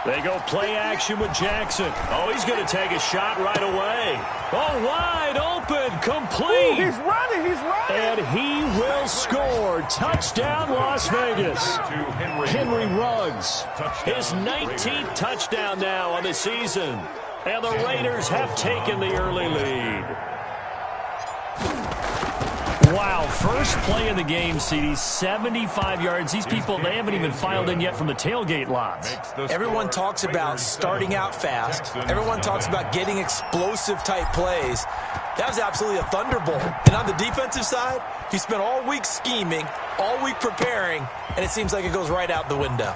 They go play action with Jackson. Oh, he's going to take a shot right away. Oh, wide open, complete. Ooh, he's running. And he will score. Touchdown, Las Vegas. Henry Ruggs, his 19th touchdown now on the season. And the Raiders have taken the early lead. Wow, first play in the game, CD, 75 yards. These people, they haven't even filed in yet from the tailgate lots. Everyone talks about starting out fast. Everyone talks about getting explosive-type plays. That was absolutely a thunderbolt. And on the defensive side, he spent all week scheming, all week preparing, and it seems like it goes right out the window.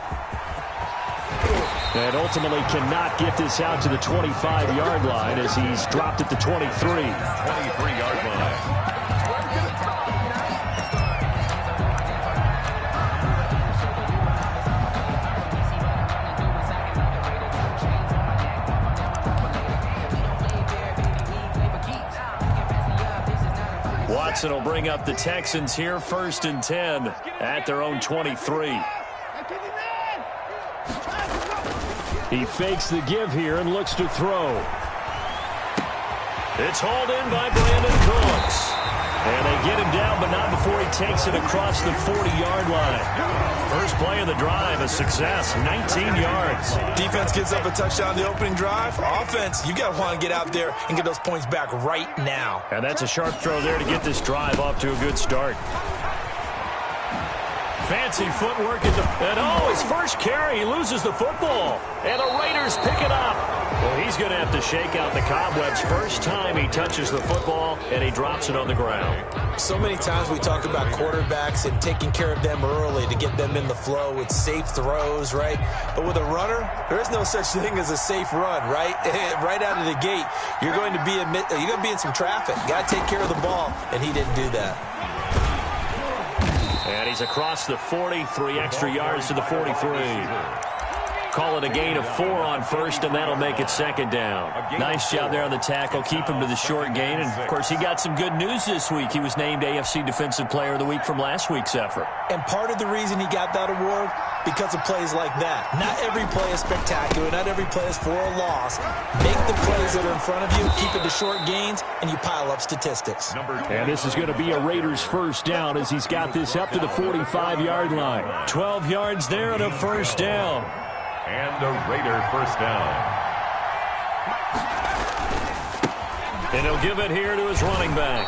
And ultimately cannot get this out to the 25-yard line as he's dropped at the 23. 23-yard line. Watson will bring up the Texans here, 1st and 10 at their own 23. He fakes the give here and looks to throw. It's hauled in by Brandon Cooks. And they get him down, but not before he takes it across the 40-yard line. First play of the drive, a success, 19 yards. Defense gives up a touchdown the opening drive. Offense, you got to want to get out there and get those points back right now. And that's a sharp throw there to get this drive off to a good start. Fancy footwork and his first carry, he loses the football. And the Raiders pick it up. Well, he's going to have to shake out the cobwebs first time he touches the football, and he drops it on the ground. So many times we talk about quarterbacks and taking care of them early to get them in the flow with safe throws, right? But with a runner, there is no such thing as a safe run, right? Right out of the gate, you're going to be in some traffic. You got to take care of the ball, and he didn't do that. And he's across the 40, 3 extra yards to the 43. Call it a gain of 4 on first, and that'll make it 2nd down. Nice job there on the tackle. Keep him to the short gain. And, of course, he got some good news this week. He was named AFC Defensive Player of the Week from last week's effort. And part of the reason he got that award, because of plays like that. Not every play is spectacular. Not every play is for a loss. Make the plays that are in front of you, keep it to short gains, and you pile up statistics. And this is going to be a Raiders first down as he's got this up to the 45-yard line. 12 yards there and a first down. And a Raider first down. And he'll give it here to his running back.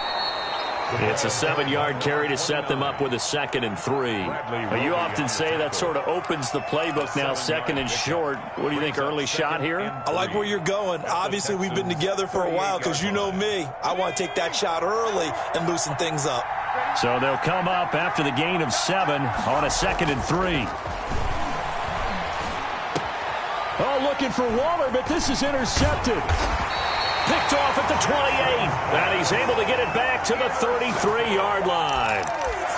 It's a 7-yard carry to set them up with a 2nd and 3. Now, you often say that sort of opens the playbook now, 2nd and short. What do you think, early shot here? I like where you're going. Obviously, we've been together for a while because you know me. I want to take that shot early and loosen things up. So they'll come up after the gain of 7 on a 2nd and 3. Oh, looking for Waller, but this is intercepted. Picked off at the 28. And he's able to get it back to the 33-yard line.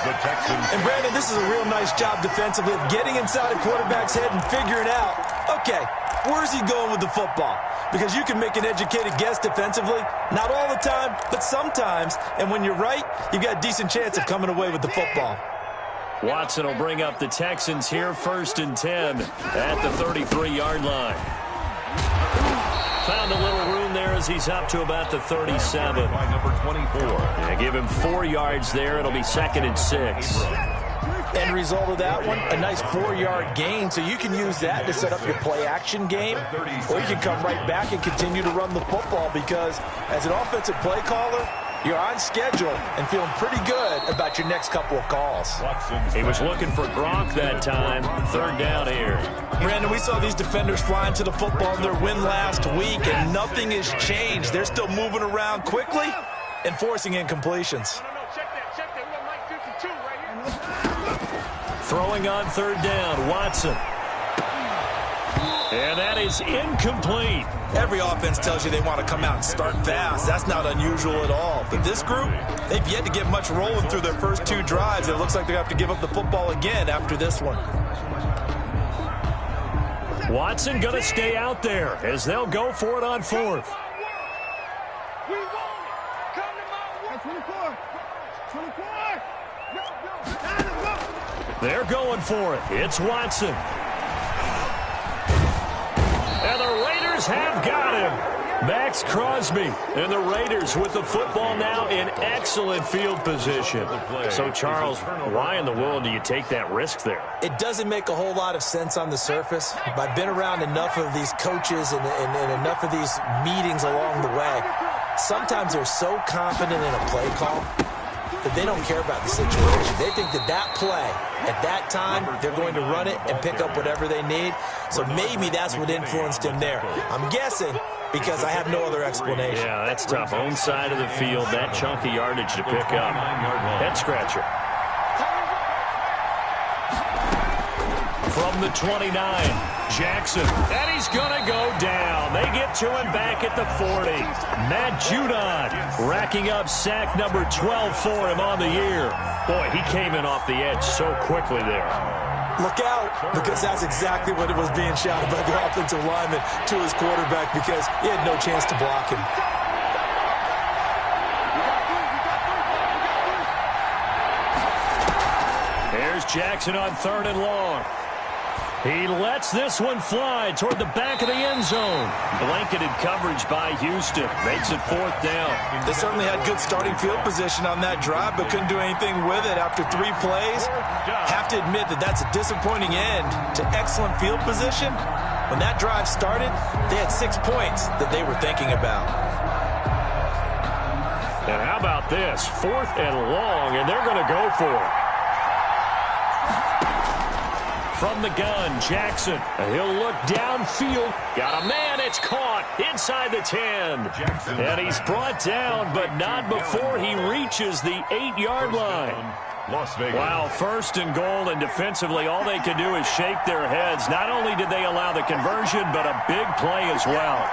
The Texans. And, Brandon, this is a real nice job defensively of getting inside a quarterback's head and figuring out, okay, where's he going with the football? Because you can make an educated guess defensively. Not all the time, but sometimes. And when you're right, you've got a decent chance of coming away with the football. Watson will bring up the Texans here, 1st and 10 at the 33-yard line. Found a little room there as he's up to about the 37. By number 24. Yeah, give him 4 yards there. It'll be 2nd and 6. End result of that one, a nice 4-yard gain. So you can use that to set up your play-action game, or you can come right back and continue to run the football because as an offensive play caller, you're on schedule and feeling pretty good about your next couple of calls. He was looking for Gronk that time. 3rd down here. Brandon, we saw these defenders flying to the football in their win last week, and nothing has changed. They're still moving around quickly and forcing incompletions. Throwing on 3rd down, Watson. And that is incomplete. Every offense tells you they want to come out and start fast. That's not unusual at all. But this group, they've yet to get much rolling through their first 2 drives. It looks like they have to give up the football again after this one. Watson going to stay out there as they'll go for it on 4th. They're going for it. It's Watson. Raiders have got him. Max Crosby and the Raiders with the football now in excellent field position. So, Charles, why in the world do you take that risk there? It doesn't make a whole lot of sense on the surface. I've been around enough of these coaches and enough of these meetings along the way. Sometimes they're so confident in a play call that they don't care about the situation. They think that play, at that time, they're going to run it and pick up whatever they need. So maybe that's what influenced him there. I'm guessing because I have no other explanation. Yeah, that's tough. Own side of the field, that chunk of yardage to pick up. Head scratcher. From the 29, Jackson. And he's going to go down. They get to him back at the 40. Matt Judon racking up sack number 12 for him on the year. Boy, he came in off the edge so quickly there. Look out, because that's exactly what it was being shouted by the offensive lineman to his quarterback because he had no chance to block him. Here's Jackson on 3rd and long. He lets this one fly toward the back of the end zone. Blanketed coverage by Houston. Makes it 4th down. They certainly had good starting field position on that drive, but couldn't do anything with it after 3 plays. Have to admit that that's a disappointing end to excellent field position. When that drive started, they had 6 points that they were thinking about. And how about this? 4th and long, and they're going to go for it. From the gun, Jackson. He'll look downfield. Got a man. It's caught inside the 10. And he's brought down, but not before he reaches the 8-yard line. Las Vegas. Wow, 1st and goal, and defensively, all they could do is shake their heads. Not only did they allow the conversion, but a big play as well.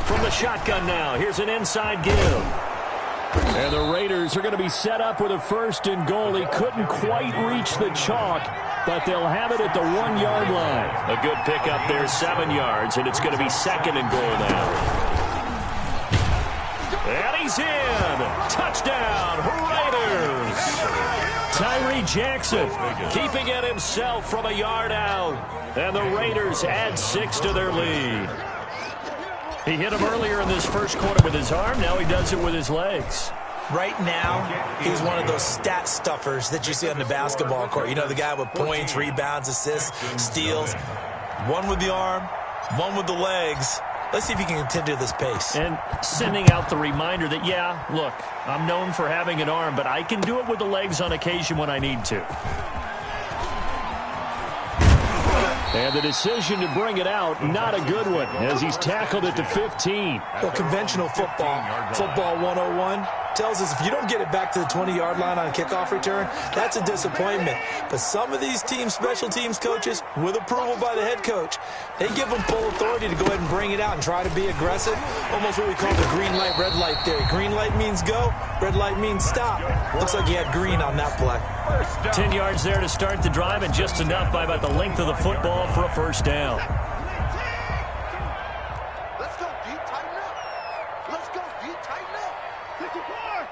From the shotgun now, here's an inside give. And the Raiders are going to be set up with a 1st and goal. He couldn't quite reach the chalk, but they'll have it at the 1-yard line. A good pickup there, 7 yards, and it's going to be 2nd and goal now. And he's in. Touchdown, Raiders. Tyree Jackson keeping it himself from a yard out. And the Raiders add 6 to their lead. He hit him earlier in this first quarter with his arm. Now he does it with his legs. Right now, he's one of those stat stuffers that you see on the basketball court. You know, the guy with points, rebounds, assists, steals. One with the arm, one with the legs. Let's see if he can continue this pace. And sending out the reminder that, yeah, look, I'm known for having an arm, but I can do it with the legs on occasion when I need to. And the decision to bring it out, not a good one, as he's tackled at the 15. Well, conventional football 101, tells us if you don't get it back to the 20-yard line on a kickoff return, that's a disappointment. But some of these team special teams coaches, with approval by the head coach, they give them full authority to go ahead and bring it out and try to be aggressive. Almost what we call the green light, red light theory. Green light means go, red light means stop. Looks like he had green on that play. 10 yards there to start the drive, and just enough by about the length of the football for a 1st down. Let's go, D. Tighten up. Let's go, D. Tighten up. 54.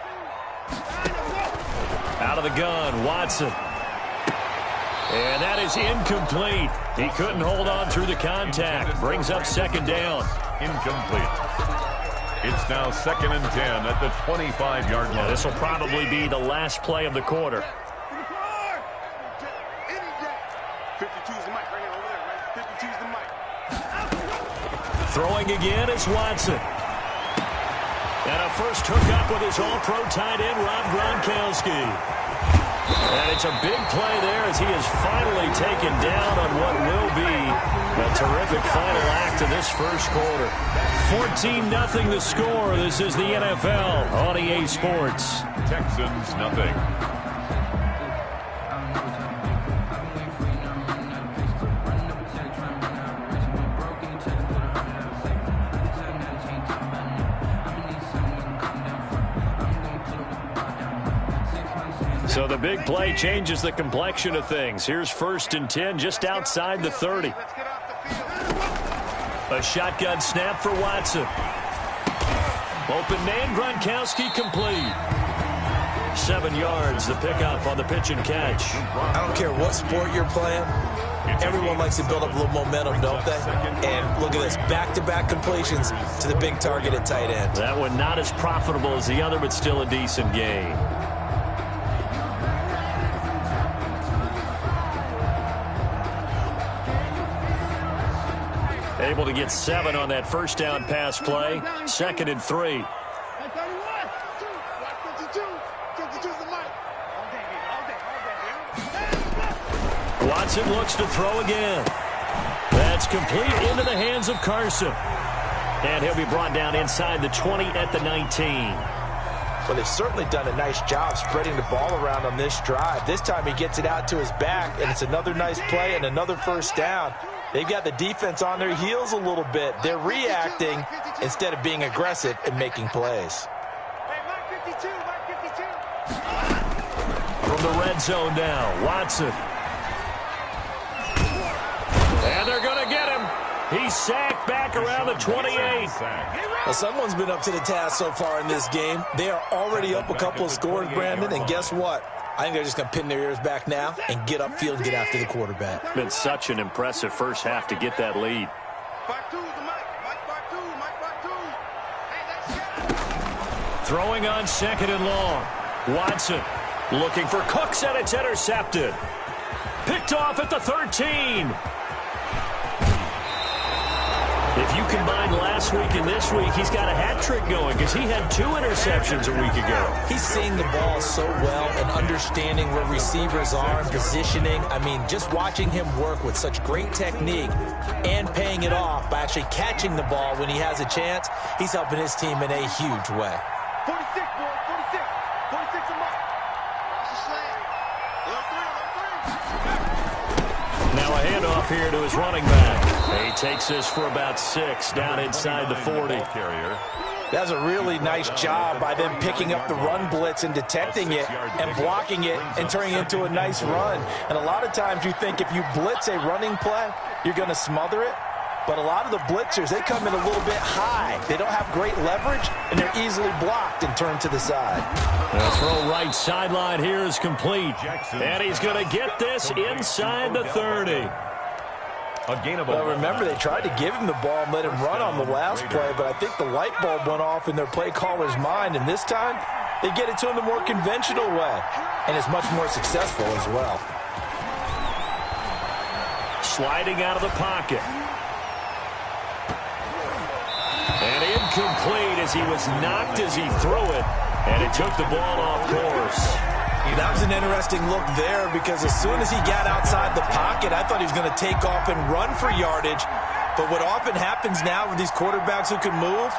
Out of the gun, Watson. And that is incomplete. He couldn't hold on through the contact. Brings up 2nd down. Incomplete. It's now 2nd and 10 at the 25-yard line. Yeah, this will probably be the last play of the quarter. 52's the mic right here over there, right? 52's the mic. Throwing again is Watson. And a first hookup with his all-pro tight end, Rob Gronkowski. And it's a big play there as he is finally taken down on what will be a terrific final act of this first quarter. 14-0 the score. This is the NFL on EA Sports. Texans nothing. So the big play changes the complexion of things. Here's 1st and 10 just outside the 30. A shotgun snap for Watson. Open man, Gronkowski complete. 7 yards, the pickup on the pitch and catch. I don't care what sport you're playing. Everyone likes to build up a little momentum, don't they? And look at this, back-to-back completions to the big target at tight end. That one not as profitable as the other, but still a decent gain. Able to get 7 on that first down pass play. 2nd and 3. Watson looks to throw again. That's complete into the hands of Carson. And he'll be brought down inside the 20 at the 19. Well, they've certainly done a nice job spreading the ball around on this drive. This time he gets it out to his back, and it's another nice play and another first down. They've got the defense on their heels a little bit. They're reacting instead of being aggressive and making plays. From the red zone now, Watson. And they're going to get him. He's sacked back around the 28. Well, someone's been up to the task so far in this game. They are already up a couple of scores, Brandon, and guess what? I think they're just going to pin their ears back now and get upfield and get after the quarterback. Been such an impressive first half to get that lead. Throwing on 2nd and long. Watson looking for Cooks, and it's intercepted. Picked off at the 13. If you combine last week and this week, he's got a hat trick going because he had 2 interceptions a week ago. He's seeing the ball so well and understanding where receivers are and positioning. I mean, just watching him work with such great technique and paying it off by actually catching the ball when he has a chance, he's helping his team in a huge way. 46, boy, 46. 46 a month. That's a slant. Now a handoff here to his running back. He takes this for about 6 down inside the 40. That's a really nice job by them picking up the run blitz and detecting it and blocking it and turning it into a nice run. And a lot of times you think if you blitz a running play, you're going to smother it. But a lot of the blitzers, they come in a little bit high. They don't have great leverage, and they're easily blocked and turned to the side. The throw right sideline here is complete. And he's going to get this inside the 30. Well, remember, they tried to give him the ball and let him run on the last play, but I think the light bulb went off in their play caller's mind, and this time they get it to him the more conventional way, and it's much more successful as well. Sliding out of the pocket. And incomplete as he was knocked as he threw it, and it took the ball off course. That was an interesting look there because as soon as he got outside the pocket, I thought he was going to take off and run for yardage. But what often happens now with these quarterbacks who can move,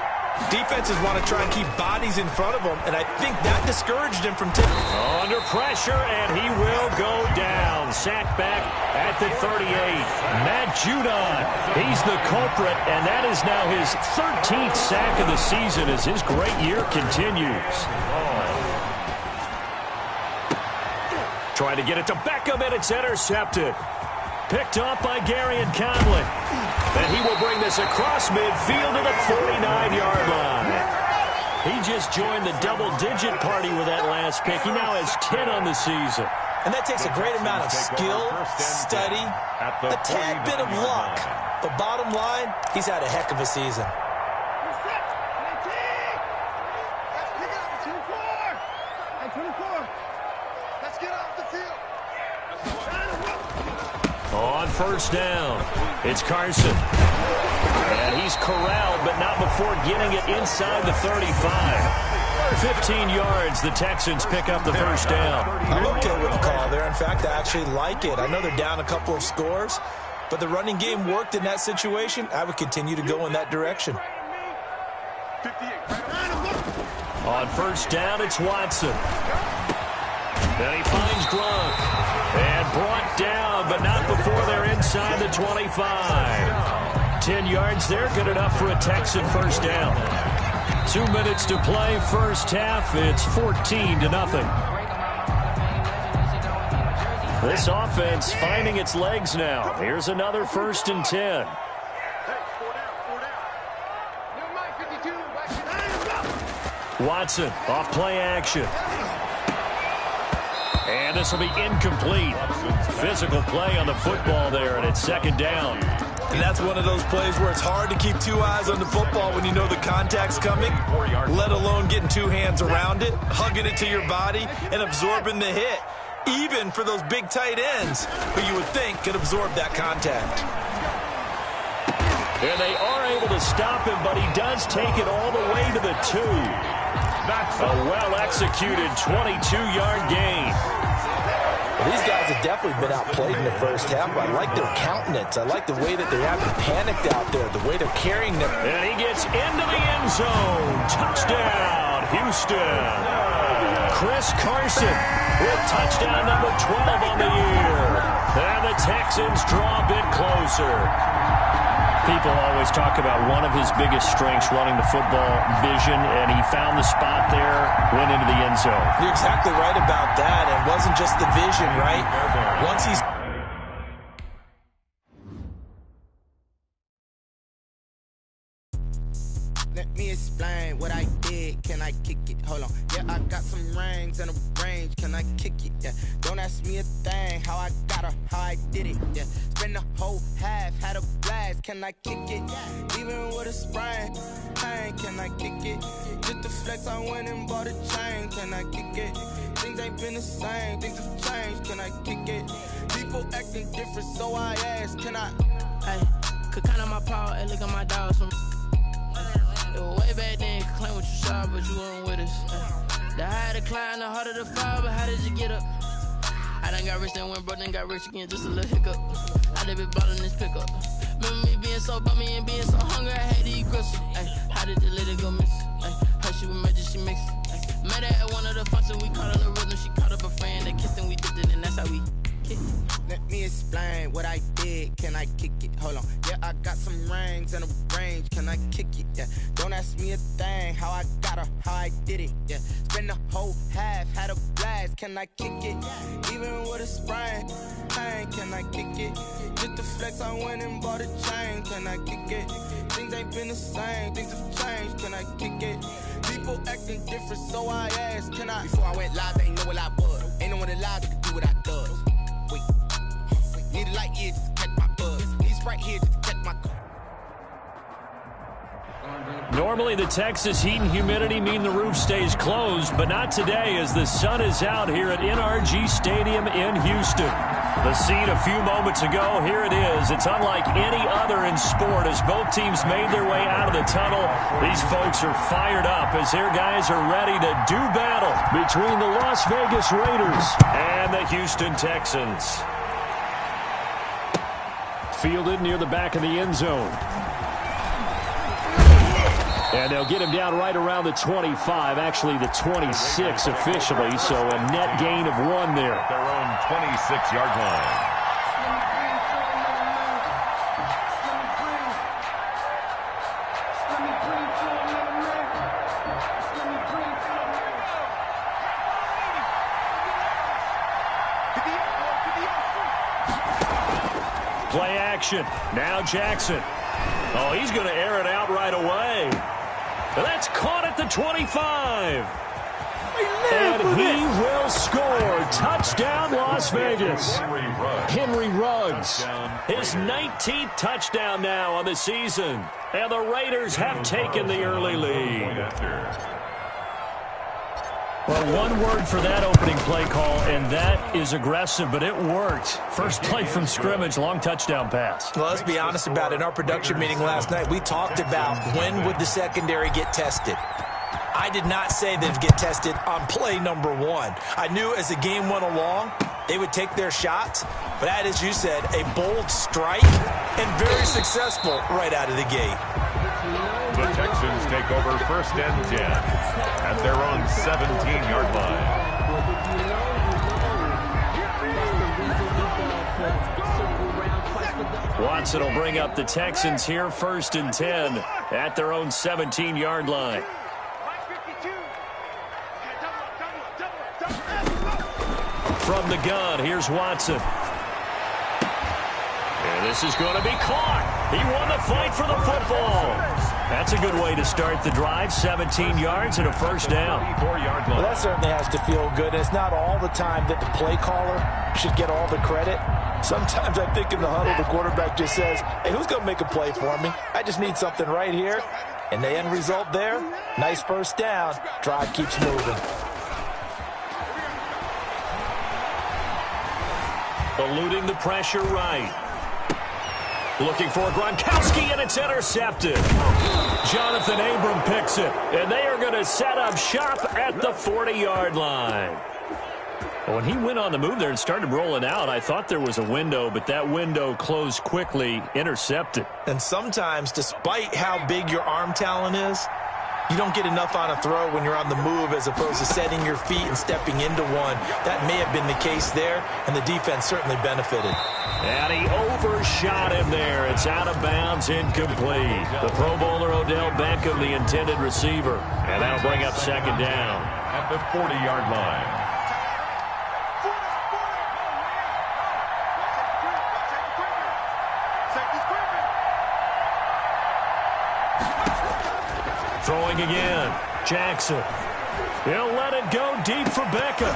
defenses want to try and keep bodies in front of them, and I think that discouraged him from taking. Under pressure, and he will go down. Sacked back at the 38. Matt Judon, he's the culprit, and that is now his 13th sack of the season as his great year continues. Trying to get it to Beckham, and it's intercepted. Picked off by Garyon Conley. And he will bring this across midfield to the 49-yard line. He just joined the double-digit party with that last pick. He now has 10 on the season. And that takes a great amount of skill, study, a tad bit of luck. But bottom line, he's had a heck of a season. On first down, it's Carson. And he's corralled, but not before getting it inside the 35. 15 yards, the Texans pick up the first down. I'm okay with the call there. In fact, I actually like it. I know they're down a couple of scores, but the running game worked in that situation. I would continue to go in that direction. On first down, it's Watson. Then he finds Gronk. And brought down, but not before they're inside the 25. 10 yards there, good enough for a Texan first down. 2 minutes to play, first half. It's 14-0. This offense finding its legs now. Here's another 1st and 10. Watson off play action. And this will be incomplete. Physical play on the football there, and it's second down. And that's one of those plays where it's hard to keep two eyes on the football when you know the contact's coming, let alone getting two hands around it, hugging it to your body, and absorbing the hit, even for those big tight ends who you would think could absorb that contact. And they are able to stop him, but he does take it all the way to the 2. That's a well-executed 22-yard gain. These guys have definitely been outplayed in the first half. I like their countenance. I like the way that they haven't panicked out there, the way they're carrying them. And he gets into the end zone. Touchdown, Houston. Chris Carson with touchdown number 12 on the year. And the Texans draw a bit closer. People always talk about one of his biggest strengths, running the football, vision, and he found the spot there, went into the end zone. You're exactly right about that. It wasn't just the vision, right? Once he's... Let me explain what I did. Can I kick it? Hold on. Yeah, I got some rings and a range. Can I kick it? Yeah. Don't ask me a thing. How I got her, how I did it. Yeah. Spend the whole half, had a blast. Can I kick it? Even with a sprain. Pain, can I kick it? Just to flex, I went and bought a chain. Can I kick it? Things ain't been the same. Things have changed. Can I kick it? People acting different, so I ask. Can I? Hey, could count on my power and look at my dogs from. It was way back then, you could claim what you saw, but you weren't with us. The higher the climb, the harder the fall, but how did you get up? I done got rich, then went broke, then got rich again, just a little hiccup. I done been bought in this pickup. Remember me being so bummy and being so hungry, I had to eat gristle. How did the lady go miss? Her she was magic, she mixed. Met her at one of the functions, we caught her the rhythm, she caught up a friend, they kissed and we dipped it, and that's how we kicked. Let me explain what I did. Can I kick it? Hold on. Yeah, I got some rings and a range. Can I kick it? Yeah. Don't ask me a thing. How I got her, how I did it. Yeah. Spend the whole half, had a blast. Can I kick it? Even with a sprain. Pain, can I kick it? Just to flex, I went and bought a chain. Can I kick it? Things ain't been the same. Things have changed. Can I kick it? People acting different, so I asked. Can I? Before I went live, they ain't know what I was. Ain't no one alive that could do what I does. Wait. Need a light here just to catch my buzz. Need Sprite here just to catch my... Normally the Texas heat and humidity mean the roof stays closed, but not today as the sun is out here at NRG Stadium in Houston. The scene a few moments ago, here it is. It's unlike any other in sport as both teams made their way out of the tunnel. These folks are fired up as their guys are ready to do battle between the Las Vegas Raiders and the Houston Texans. Fielded near the back of the end zone. And they'll get him down right around the 25, actually the 26 officially, so a net gain of 1 there. At their own 26-yard line. Play action. Now Jackson. Oh, he's going to air it out right away. That's caught at the 25. And he will score. Touchdown, Las Vegas. Henry Ruggs. His 19th touchdown now on the season. And the Raiders have taken the early lead. Well, one word for that opening play call, and that is aggressive, but it worked. First play from scrimmage, long touchdown pass. Well, let's be honest about it. In our production meeting last night, we talked about when would the secondary get tested. I did not say they'd get tested on play number 1. I knew as the game went along, they would take their shots. But that, as you said, a bold strike and very successful right out of the gate. The Texans take over first and 10 at their own 17-yard line. Watson will bring up the Texans here first and 10 at their own 17-yard line. From the gun, here's Watson. And this is going to be caught. He won the fight for the football. That's a good way to start the drive. 17 yards and a first down. Well, that certainly has to feel good. It's not all the time that the play caller should get all the credit. Sometimes I think in the huddle, the quarterback just says, hey, who's going to make a play for me? I just need something right here. And the end result there, nice first down. Drive keeps moving. Eluding the pressure right. Looking for Gronkowski, and it's intercepted. Jonathan Abram picks it, and they are going to set up shop at the 40-yard line. When he went on the move there and started rolling out, I thought there was a window, but that window closed quickly, intercepted. And sometimes, despite how big your arm talent is, you don't get enough on a throw when you're on the move as opposed to setting your feet and stepping into one. That may have been the case there, and the defense certainly benefited. And he overshot him there. It's out of bounds, incomplete. The Pro Bowler Odell Beckham, the intended receiver. And that'll bring up second down. At the 40-yard line. Throwing again. Jackson. He'll let it go deep for Beckham.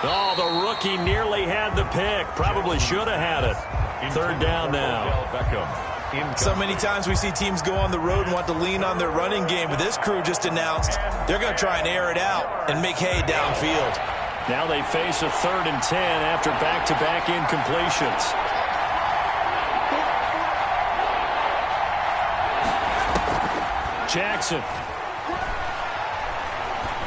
Oh, the rookie nearly had the pick. Probably should have had it. Third down now. So many times we see teams go on the road and want to lean on their running game, but this crew just announced they're going to try and air it out and make hay downfield. Now they face a 3rd and 10 after back-to-back incompletions. Jackson.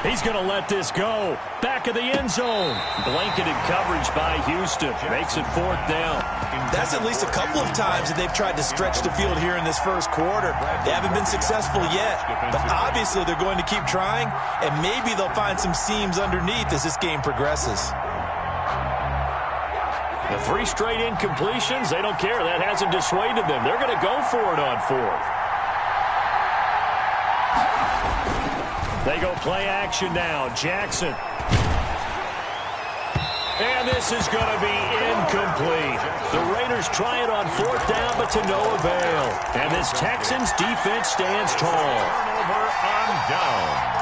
He's going to let this go. Back of the end zone. Blanketed coverage by Houston. Makes it 4th down. That's at least a couple of times that they've tried to stretch the field here in this first quarter. They haven't been successful yet, but obviously they're going to keep trying, and maybe they'll find some seams underneath as this game progresses. The 3 straight incompletions, they don't care. That hasn't dissuaded them. They're going to go for it on 4th. They go play action now. Jackson. And this is going to be incomplete. The Raiders try it on 4th down, but to no avail. And this Texans defense stands tall. Turnover on down.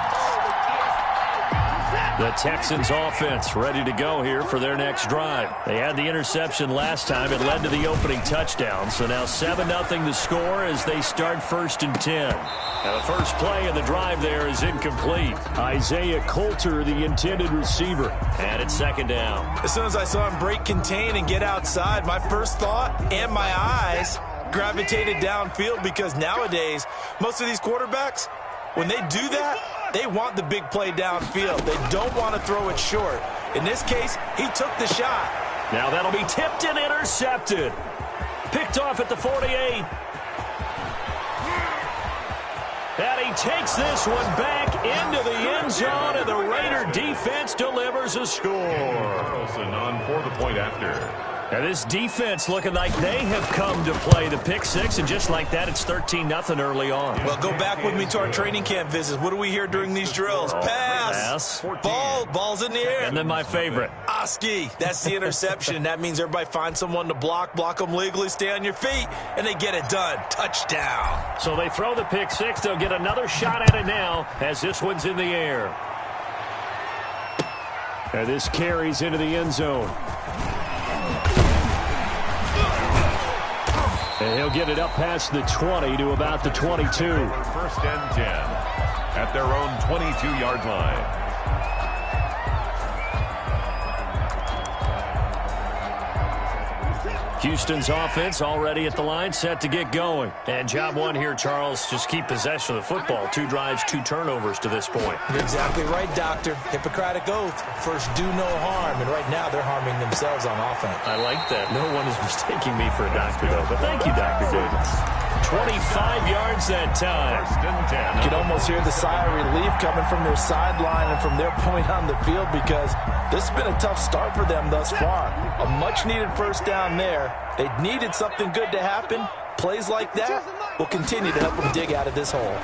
The Texans offense ready to go here for their next drive. They had the interception last time. It led to the opening touchdown. So now 7-0 the score as they start 1st and 10. Now the first play of the drive there is incomplete. Isaiah Coulter, the intended receiver. And it's 2nd down. As soon as I saw him break contain and get outside, my first thought and my eyes gravitated downfield, because nowadays, most of these quarterbacks, when they do that, they want the big play downfield. They don't want to throw it short. In this case, he took the shot. Now that'll be tipped and intercepted. Picked off at the 48. And he takes this one back into the end zone, and the Raider defense delivers a score. Carlson on for the point after. And this defense looking like they have come to play the pick 6, and just like that, it's 13-0 early on. Well, go back with me to our training camp visits. What do we hear during these drills? Pass. Ball's in the air. And then my favorite. Oski. That's the interception. That means everybody finds someone to block them legally, stay on your feet, and they get it done. Touchdown. So they throw the pick 6. They'll get another shot at it now as this one's in the air. And this carries into the end zone. And he'll get it up past the 20 to about the 22. 1st and 10 at their own 22-yard line. Houston's offense already at the line, set to get going. And job one here, Charles, just keep possession of the football. 2 drives, 2 turnovers to this point. You're exactly right, Doctor. Hippocratic oath. First, do no harm. And right now, they're harming themselves on offense. I like that. No one is mistaking me for a doctor, though. But thank you, Dr. Davis. 25 yards that time. 1st and 10. You can almost hear the sigh of relief coming from their sideline and from their point on the field, because this has been a tough start for them thus far. A much-needed first down there. They needed something good to happen. Plays like that will continue to help them dig out of this hole.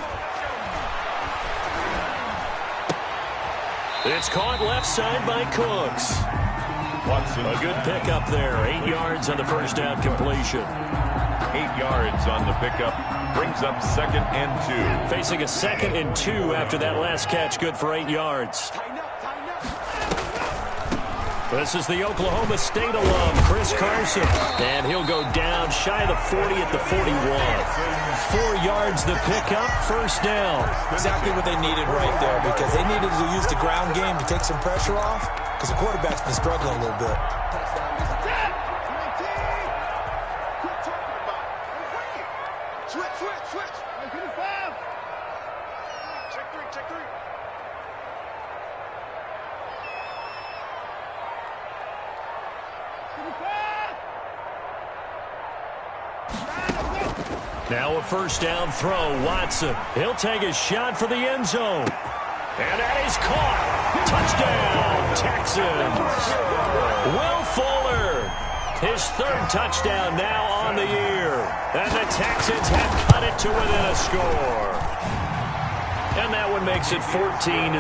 It's caught left side by Cooks. Watson. A good pickup there. 8 yards on the first down completion. 8 yards on the pickup. Brings up 2nd and 2. Facing a 2nd and 2 after that last catch. Good for 8 yards. This is the Oklahoma State alum, Chris Carson. And he'll go down shy of the 40 at the 41. 4 yards the pickup, first down. Exactly what they needed right there, because they needed to use the ground game to take some pressure off, because the quarterback's been struggling a little bit. Switch. Check 3. Now a first down throw. Watson. He'll take a shot for the end zone. And that is caught. Touchdown, Texans. Will Fuller. His 3rd touchdown now on the year. And the Texans have cut it to within a score. And that one makes it 14-7.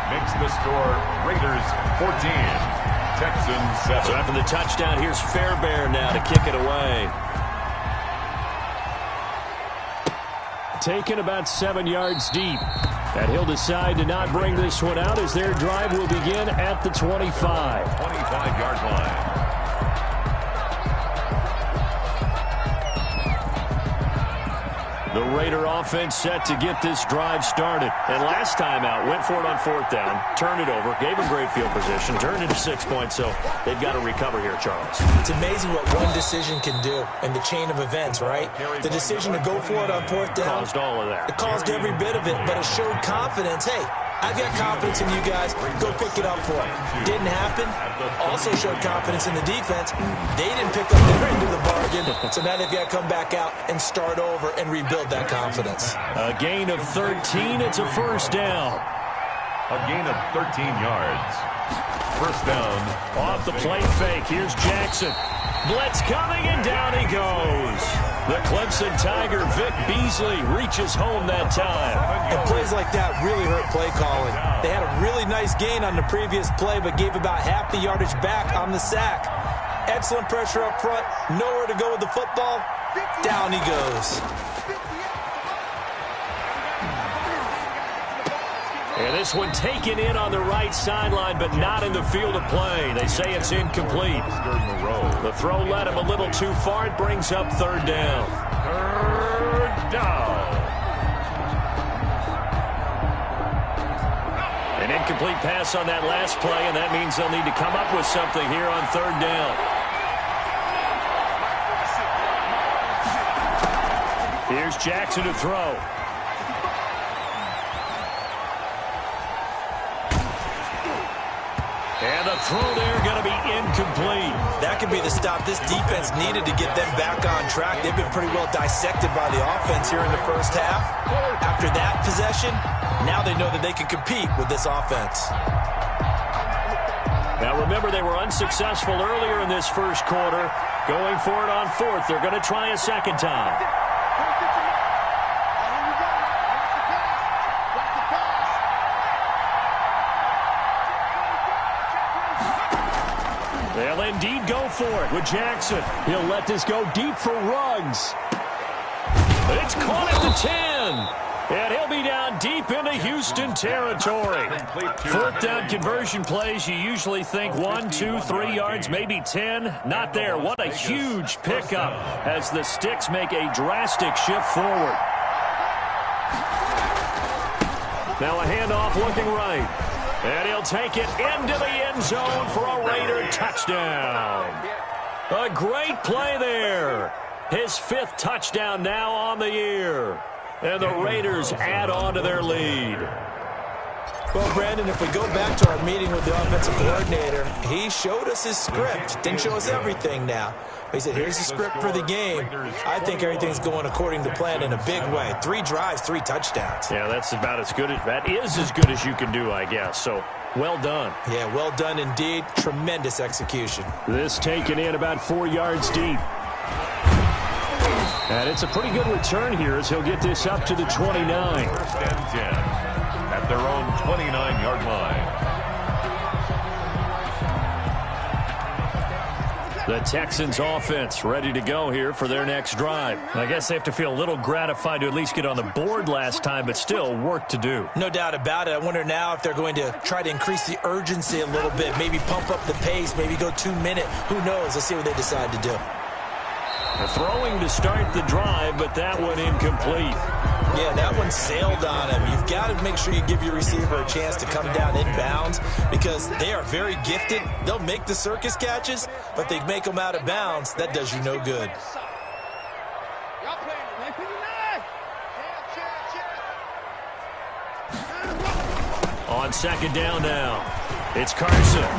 Makes the score Raiders 14. Texans 7. So after the touchdown, here's Fairbairn now to kick it away. Taken about 7 yards deep. And he'll decide to not bring this one out as their drive will begin at the 25. 25-yard line. The Raider offense set to get this drive started. And last time out, went for it on 4th down, turned it over, gave them great field position, turned into 6 points, so they've got to recover here, Charles. It's amazing what one decision can do in the chain of events, right? The decision to go for it on 4th down. Caused all of that. It caused every bit of it, but it showed confidence. Hey, I've got confidence in you guys. Go pick it up for it. Didn't happen. Also showed confidence in the defense. They didn't pick up their end of the bargain, so now they've got to come back out and start over and rebuild that confidence. A gain of 13. It's a first down. A gain of 13 yards. First down. Off the play fake. Here's Jackson. Blitz coming, and down he goes. The Clemson Tiger, Vic Beasley, reaches home that time. And plays like that really hurt play calling. They had a really nice gain on the previous play, but gave about half the yardage back on the sack. Excellent pressure up front. Nowhere to go with the football. Down he goes. And this one taken in on the right sideline, but not in the field of play. They say it's incomplete. The throw led him a little too far. It brings up 3rd down. 3rd down. An incomplete pass on that last play, and that means they'll need to come up with something here on 3rd down. Here's Jackson to throw. And the throw there going to be incomplete. That could be the stop this defense needed to get them back on track. They've been pretty well dissected by the offense here in the first half. After that possession, now they know that they can compete with this offense. Now remember, they were unsuccessful earlier in this first quarter. Going for it on 4th. They're going to try a second time. They'll indeed go for it with Jackson. He'll let this go deep for Ruggs. It's caught at the 10. And he'll be down deep into Houston territory. 4th down conversion plays, you usually think 1, 2, 3 yards, maybe 10. Not there. What a huge pickup as the Sticks make a drastic shift forward. Now a handoff looking right. And he'll take it into the end zone for a Raider touchdown. A great play there. His 5th touchdown now on the year. And the Raiders add on to their lead. Well, Brandon, if we go back to our meeting with the offensive coordinator, he showed us his script. Didn't show us everything now. He said, here's the script for the game. I think everything's going according to plan in a big way. 3 drives, 3 touchdowns. Yeah, that's about as good as, that is as good as you can do, I guess. So, well done. Yeah, well done indeed. Tremendous execution. This taken in about 4 yards deep. And it's a pretty good return here as he'll get this up to the 29. 1st and 10 at their own 29-yard line. The Texans offense ready to go here for their next drive. I guess they have to feel a little gratified to at least get on the board last time, but still work to do. No doubt about it. I wonder now if they're going to try to increase the urgency a little bit, maybe pump up the pace, maybe go 2 minute. Who knows? Let's see what they decide to do. Throwing to start the drive, but that one incomplete. Yeah, that one sailed on him. You've got to make sure you give your receiver a chance to come down inbounds because they are very gifted. They'll make the circus catches, but they make them out of bounds. That does you no good. On second down now, it's Carson.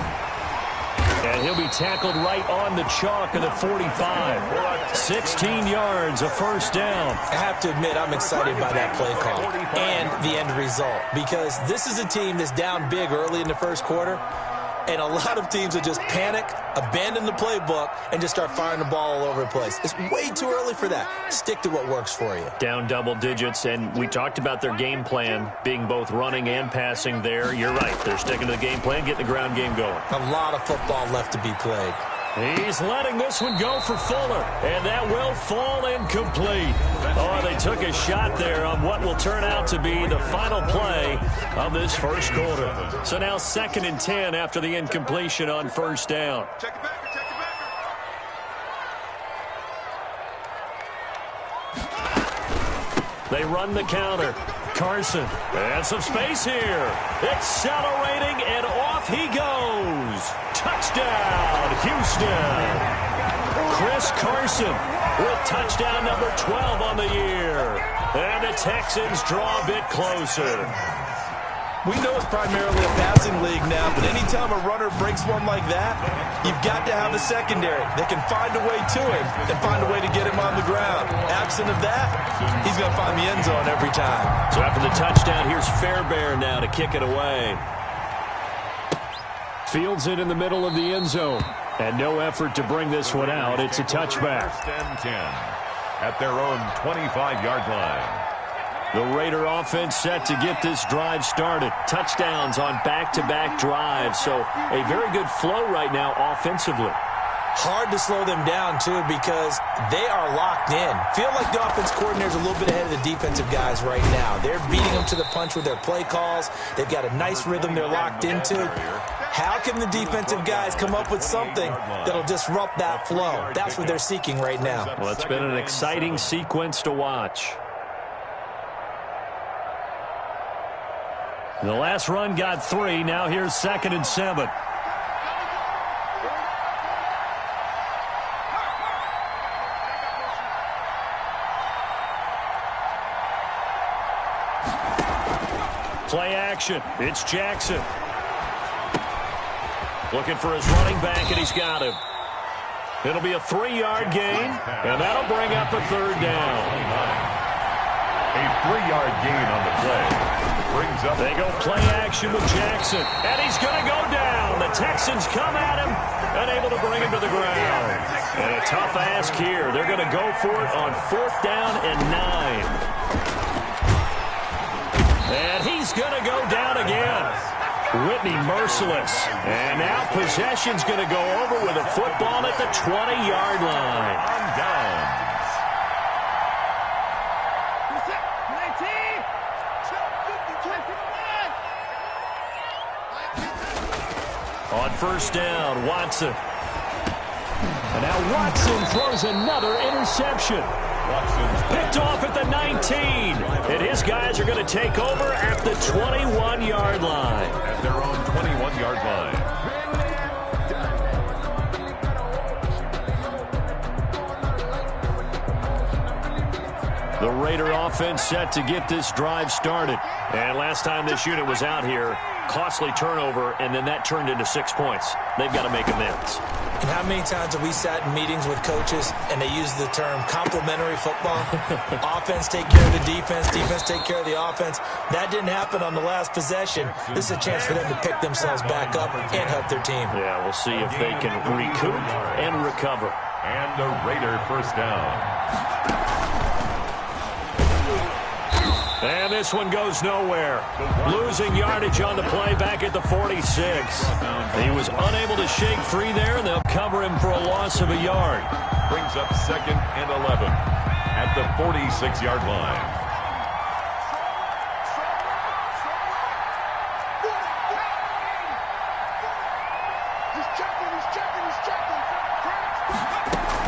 And he'll be tackled right on the chalk of the 45. 16 yards, a first down. I have to admit, I'm excited by that play call and the end result because this is a team that's down big early in the first quarter, and a lot of teams will just panic, abandon the playbook, and just start firing the ball all over the place. It's way too early for that. Stick to what works for you. Down double digits, and we talked about their game plan being both running and passing there. You're right. They're sticking to the game plan, getting the ground game going. A lot of football left to be played. He's letting this one go for Fuller, and that will fall incomplete. Oh, they took a shot there on what will turn out to be the final play of this first quarter. So now 2nd and 10 after the incompletion on first down. Check it back, check it back. They run the counter. Carson, and some space here. Accelerating, and off he goes. Touchdown, Houston. Chris Carson with touchdown number 12 on the year. And the Texans draw a bit closer. We know it's primarily a passing league now, but anytime a runner breaks one like that, you've got to have a secondary that can find a way to him and find a way to get him on the ground. Absent of that, he's going to find the end zone every time. So after the touchdown, here's Fairbairn now to kick it away. Fields it in the middle of the end zone. And no effort to bring this one out. It's a touchback. 1st and 10 at their own 25-yard line. The Raider offense set to get this drive started. Touchdowns on back-to-back drives. So a very good flow right now offensively. Hard to slow them down, too, because they are locked in. Feel like the offense coordinator's a little bit ahead of the defensive guys right now. They're beating them to the punch with their play calls. They've got a nice rhythm they're locked into. How can the defensive guys come up with something that'll disrupt that flow? That's what they're seeking right now. Well, it's been an exciting sequence to watch. The last run got 3. Now here's 2nd and 7. Play action. It's Jackson. Looking for his running back, and he's got him. It'll be a 3-yard gain, and that'll bring up a 3rd down. A 3-yard gain on the play. Brings up. They go play action with Jackson, and he's going to go down. The Texans come at him, unable to bring him to the ground. And a tough ask here. They're going to go for it on 4th down and 9. And he's going to go down again. Whitney merciless. And now possession's going to go over with a football at the 20-yard line. On down. On 1st down, Watson. And now Watson throws another interception. Picked off at the 19. And his guys are going to take over at the 21-yard line. At their own 21-yard line. The Raider offense set to get this drive started. And last time this unit was out here, costly turnover, and then that turned into 6 points. They've got to make amends. And how many times have we sat in meetings with coaches and they use the term complementary football? Offense take care of the defense, defense take care of the offense. That didn't happen on the last possession. This is a chance for them to pick themselves back up and help their team. Yeah, we'll see if they can recoup and recover. And the Raider 1st down. And this one goes nowhere. Losing yardage on the play back at the 46. He was unable to shake free there, and they'll cover him for a loss of a yard. Brings up 2nd and 11 at the 46-yard line.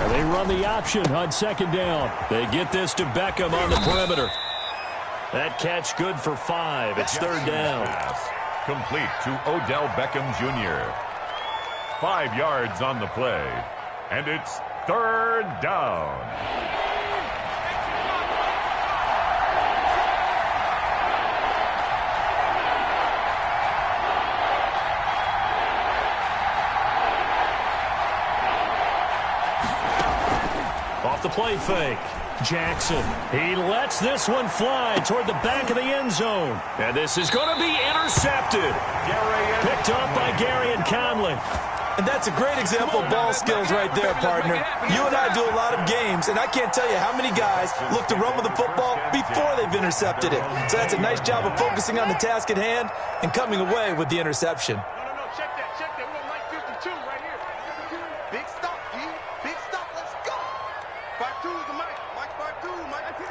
And they run the option on 2nd down. They get this to Beckham on the perimeter. That catch good for 5. It's 3rd down. Complete to Odell Beckham Jr. 5 yards on the play. And it's 3rd down. Off the play fake. Jackson, he lets this one fly toward the back of the end zone. And this is going to be intercepted. Picked up by Gary and Conley. And that's a great example of ball skills right there, partner. You and I do a lot of games, and I can't tell you how many guys look to run with the football before they've intercepted it. So that's a nice job of focusing on the task at hand and coming away with the interception. No, check that. We want Mike 52 right here. Big stop, G. Big stop, let's go. 5-2 is the Mike. Mike 5-2, Mike 55.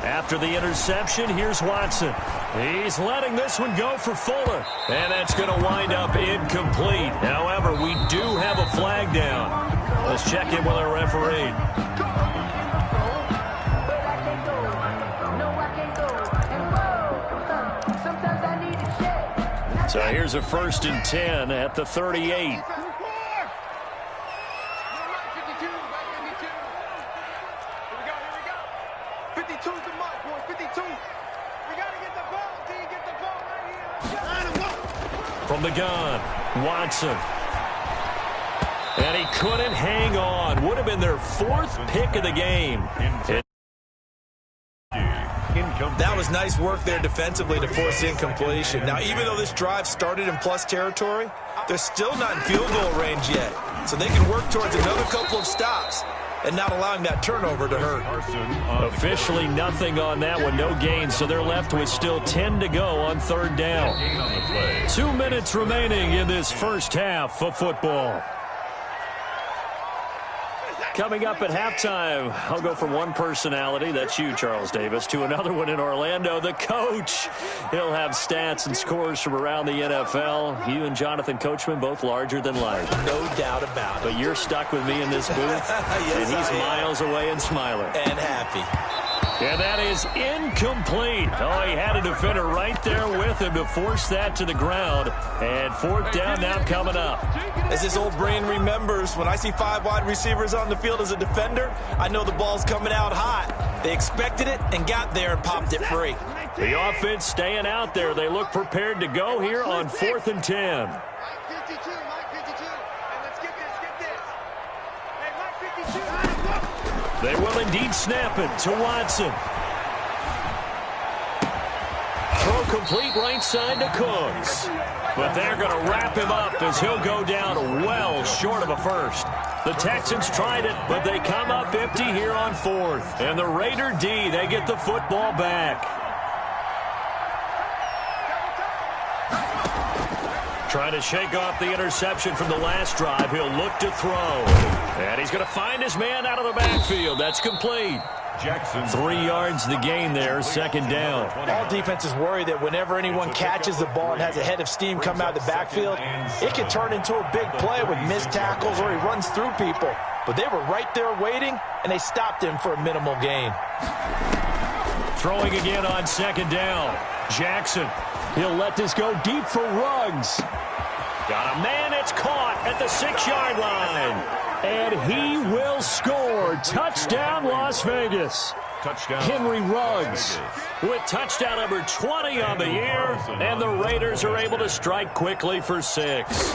After the interception, here's Watson. He's letting this one go for Fuller. And that's going to wind up incomplete. However, we do have a flag down. Let's check in with our referee. So here's a 1st and 10 at the 38. From the gun, Watson. And he couldn't hang on. Would have been their 4th pick of the game. That was nice work there defensively to force incompletion. Now, even though this drive started in plus territory, they're still not in field goal range yet. So they can work towards another couple of stops and not allowing that turnover to hurt. Officially nothing on that one, no gain, so they're left with still 10 to go on 3rd down. 2 minutes remaining in this first half of football. Coming up at halftime, I'll go from one personality, that's you, Charles Davis, to another one in Orlando, the coach. He'll have stats and scores from around the NFL. You and Jonathan Coachman, both larger than life. No doubt about it. But you're stuck with me in this booth, yes, and he's miles away and smiling. And happy. And that is incomplete. Oh, he had a defender right there with him to force that to the ground. And 4th down now coming up. As this old brain remembers, when I see 5 wide receivers on the field as a defender, I know the ball's coming out hot. They expected it and got there and popped it free. The offense staying out there. They look prepared to go here on 4th and 10. Mike 52. And let's get this. Hey, Mike 52. They will indeed snap it to Watson. Throw complete right side to Cooks. But they're going to wrap him up as he'll go down well short of a first. The Texans tried it, but they come up empty here on 4th. And the Raider D, they get the football back. Trying to shake off the interception from the last drive. He'll look to throw. And he's going to find his man out of the backfield. That's complete. Jackson. 3 yards the gain there, 2nd down. All defenses worry that whenever anyone catches the ball and has a head of steam come out of the backfield, it can turn into a big play with missed tackles or he runs through people. But they were right there waiting, and they stopped him for a minimal gain. Throwing again on 2nd down. Jackson. He'll let this go deep for Ruggs. Got a man, it's caught at the 6-yard line. And he will score. Touchdown, Las Vegas. Touchdown. Henry Ruggs with touchdown number 20 on the year. And the Raiders are able to strike quickly for 6.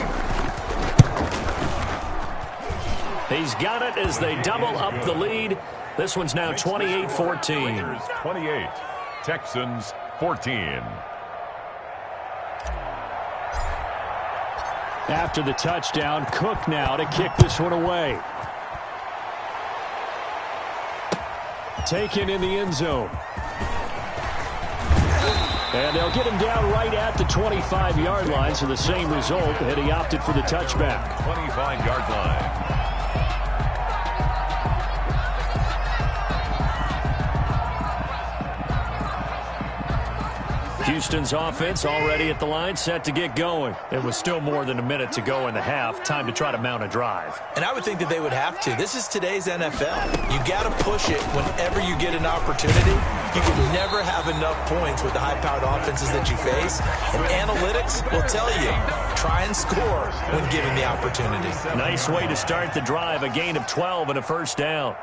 He's got it as they double up the lead. This one's now 28-14. 28. Texans 14. After the touchdown, Cook now to kick this one away. taken in the end zone. And they'll get him down right at the 25-yard line, so the same result, and he opted for the touchback. 25-yard line. Houston's offense already at the line, set to get going. It was still more than a minute to go in the half. Time to try to mount a drive. And I would think that they would have to. This is today's NFL. You got to push it whenever you get an opportunity. You can never have enough points with the high-powered offenses that you face. And analytics will tell you, try and score when given the opportunity. Nice way to start the drive. A gain of 12 and a first down.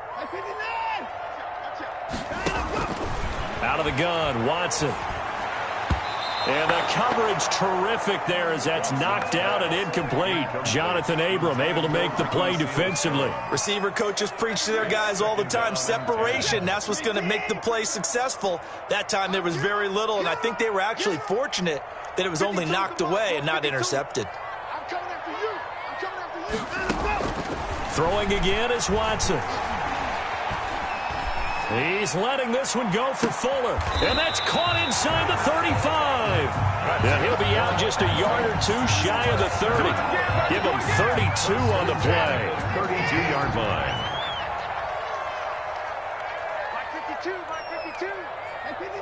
Out of the gun, Watson. And the coverage terrific there as that's knocked out and incomplete. Jonathan Abram able to make the play defensively. Receiver coaches preach to their guys all the time. Separation, that's what's going to make the play successful. That time there was very little, and I think they were actually fortunate that it was only knocked away and not intercepted. I'm coming after you. I'm coming after you. Throwing again is Watson. He's letting this one go for Fuller. And that's caught inside the 35. And he'll be out just a yard or two shy of the 30. Give him 32 on the play. 32-yard line. My 52, my 52, and 59.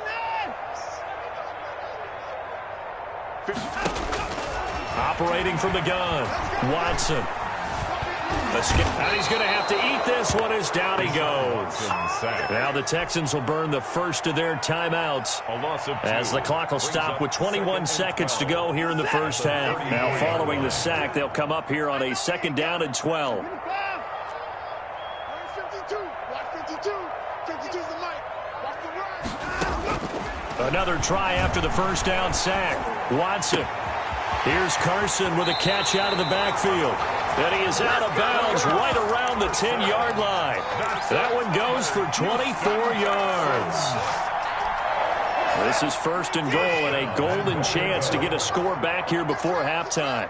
Operating from the gun, Watson. And he's going to have to eat this one as down he goes. Now the Texans will burn the first of their timeouts as the clock will stop with 21 seconds to go here in the first half. Now following the sack, they'll come up here on a 2nd down and 12. 52, watch 52. 52's the mic. Watch the run. Another try after the first down sack. Watson. Here's Carson with a catch out of the backfield. And he is out of bounds right around the 10-yard line. That one goes for 24 yards. This is 1st and goal and a golden chance to get a score back here before halftime.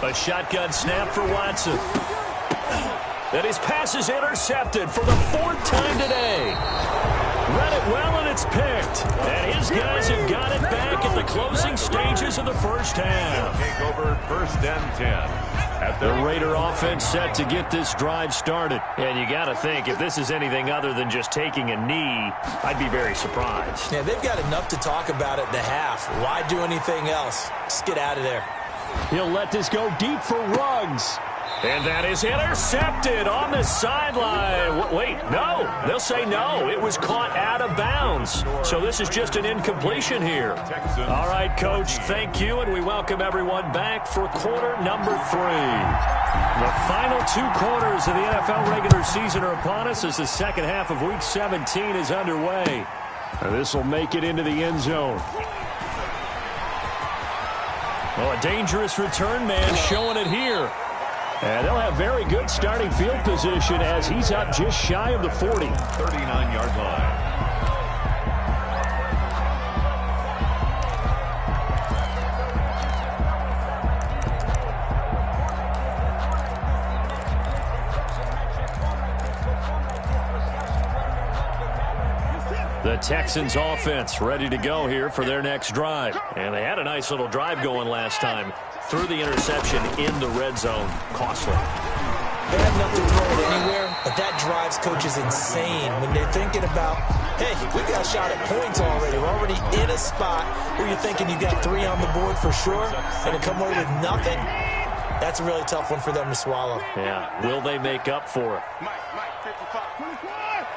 A shotgun snap for Watson. And his pass is intercepted for the 4th time today. Read it well, and it's picked. And his guys have got it back at the closing stages of the first half. Take over 1st and 10. At The Raider offense set to get this drive started. And you got to think, if this is anything other than just taking a knee, I'd be very surprised. Yeah, they've got enough to talk about at the half. Why do anything else? Just get out of there. He'll let this go deep for Ruggs. And that is intercepted on the sideline. Wait, no. They'll say no. It was caught out of bounds. So this is just an incompletion here. All right, Coach, thank you, and we welcome everyone back for quarter number 3. The final 2 quarters of the NFL regular season are upon us as the second half of Week 17 is underway. This will make it into the end zone. Well, a dangerous return man showing it here. And they'll have very good starting field position as he's up just shy of the 40. 39-yard line. The Texans offense ready to go here for their next drive. And they had a nice little drive going last time. Threw the interception in the red zone. Costly. They have enough to throw it anywhere, but that drives coaches insane when they're thinking about, hey, we got a shot at points already. We're already in a spot where you're thinking you got 3 on the board for sure, and to come away with nothing, that's a really tough one for them to swallow. Yeah, will they make up for it? Mike, 55. 25.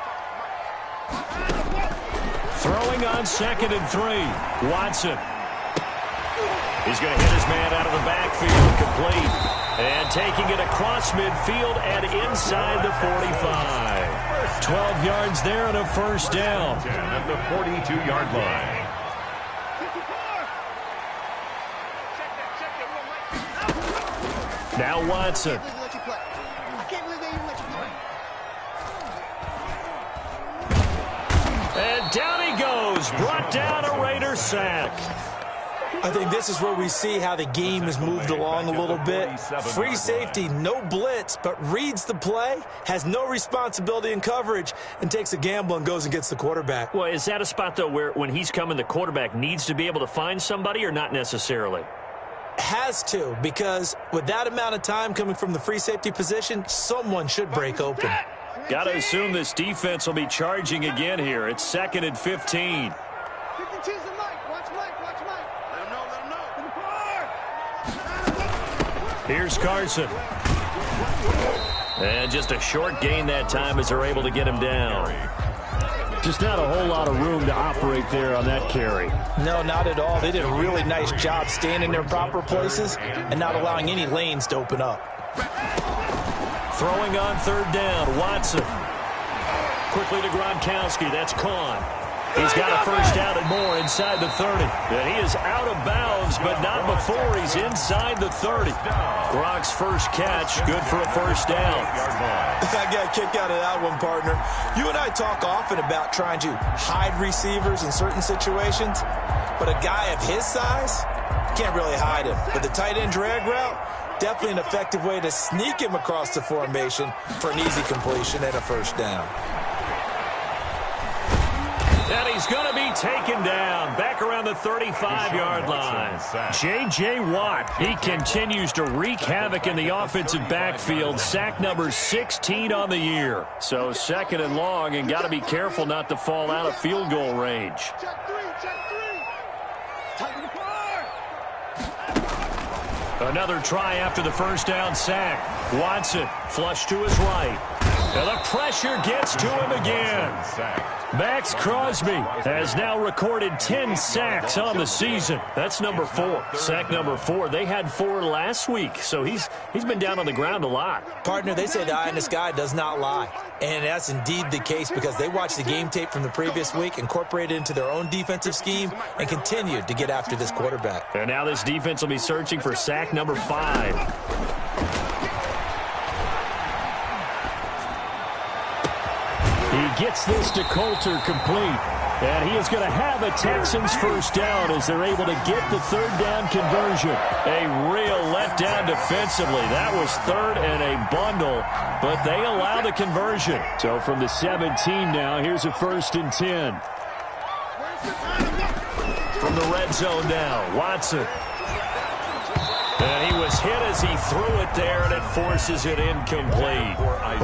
Throwing on 2nd and 3. Watson. He's going to hit his man out of the backfield, complete. And taking it across midfield and inside the 45. 12 yards there and a first down. 10 at the 42-yard line. Now Watson. And down he goes. Brought down a Raider sack. I think this is where we see how the game has moved along a little bit. Free safety, no blitz, but reads the play, has no responsibility in coverage, and takes a gamble and goes and gets the quarterback. Well, is that a spot, though, where when he's coming, the quarterback needs to be able to find somebody or not necessarily? Has to, because with that amount of time coming from the free safety position, someone should break open. Got to assume this defense will be charging again here. It's 2nd and 15. Here's Carson. And just a short gain that time as they're able to get him down. Just not a whole lot of room to operate there on that carry. No, not at all. They did a really nice job staying in their proper places and not allowing any lanes to open up. Throwing on 3rd down, Watson. Quickly to Gronkowski. That's Kahn. He's got a first down and more inside the 30. And he is out of bounds, but not before he's inside the 30. Gronk's first catch, good for a first down. I got a kick out of that one, partner. You and I talk often about trying to hide receivers in certain situations, but a guy of his size, can't really hide him. But the tight end drag route, definitely an effective way to sneak him across the formation for an easy completion and a first down. And he's going to be taken down back around the 35-yard line. J.J. Watt, he continues to wreak havoc in the offensive backfield. Sack number 16 on the year. So 2nd and long, and got to be careful not to fall out of field goal range. Another try after the first down sack. Watson flush to his right. And the pressure gets to him again. Max Crosby has now recorded 10 sacks on the season. That's number 4. Sack number 4. They had 4 last week, so he's been down on the ground a lot. Partner, they say the eye in the sky does not lie. And that's indeed the case because they watched the game tape from the previous week, incorporated it into their own defensive scheme, and continued to get after this quarterback. And now this defense will be searching for sack number 5. He gets this to Coulter complete. And he is going to have a Texans first down as they're able to get the 3rd down conversion. A real letdown defensively. That was 3rd and a bundle, but they allow the conversion. So from the 17 now, here's a 1st and 10. From the red zone now, Watson. And he was hit as he threw it there, and it forces it incomplete.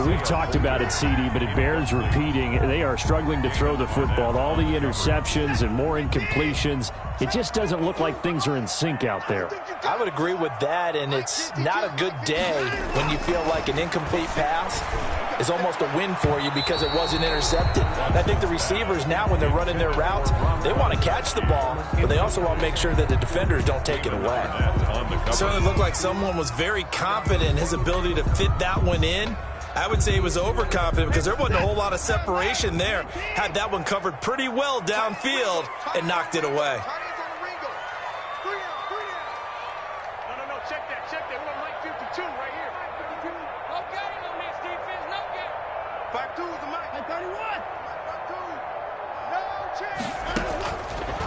We've talked about it, CD, but it bears repeating. They are struggling to throw the football. All the interceptions and more incompletions. It just doesn't look like things are in sync out there. I would agree with that, and it's not a good day when you feel like an incomplete pass is almost a win for you because it wasn't intercepted. I think the receivers now, when they're running their routes, they want to catch the ball, but they also want to make sure that the defenders don't take it away. It certainly looked like someone was very confident in his ability to fit that one in. I would say he was overconfident because there wasn't a whole lot of separation there. Had that one covered pretty well downfield and knocked it away.